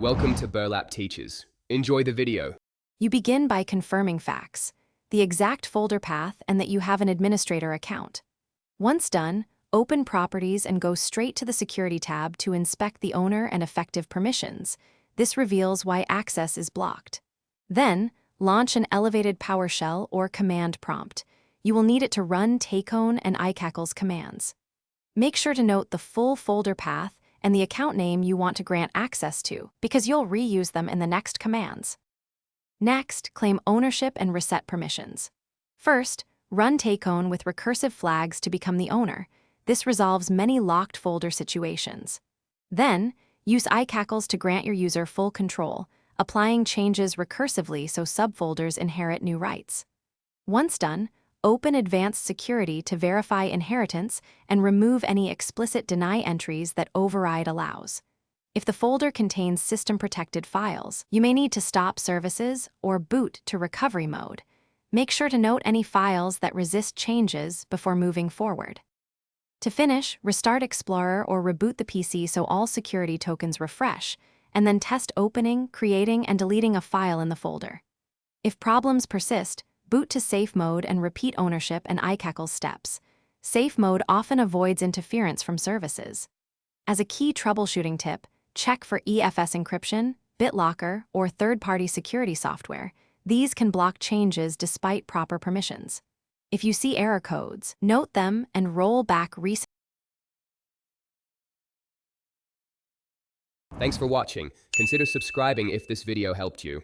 Welcome to Burlap Teachers. Enjoy the video. You begin by confirming facts, the exact folder path, and that you have an administrator account. Once done, open Properties and go straight to the Security tab to inspect the owner and effective permissions. This reveals why access is blocked. Then, launch an elevated PowerShell or command prompt. You will need it to run Tacon and iCackle's commands. Make sure to note the full folder path and the account name you want to grant access to, because you'll reuse them in the next commands. Next, claim ownership and reset permissions. First, run Tacon with recursive flags to become the owner. This resolves many locked folder situations. Then, use iCackles to grant your user full control, applying changes recursively so subfolders inherit new rights. Once done, open Advanced Security to verify inheritance and remove any explicit deny entries that override allows. If the folder contains system-protected files, you may need to stop services or boot to recovery mode. Make sure to note any files that resist changes before moving forward. To finish, restart Explorer or reboot the PC so all security tokens refresh, and then test opening, creating, and deleting a file in the folder. If problems persist, boot to safe mode and repeat ownership and iCackle steps. Safe mode often avoids interference from services. As a key troubleshooting tip, check for EFS encryption, BitLocker, or third-party security software. These can block changes despite proper permissions. If you see error codes, note them and roll back recent. Thanks for watching. Consider subscribing if this video helped you.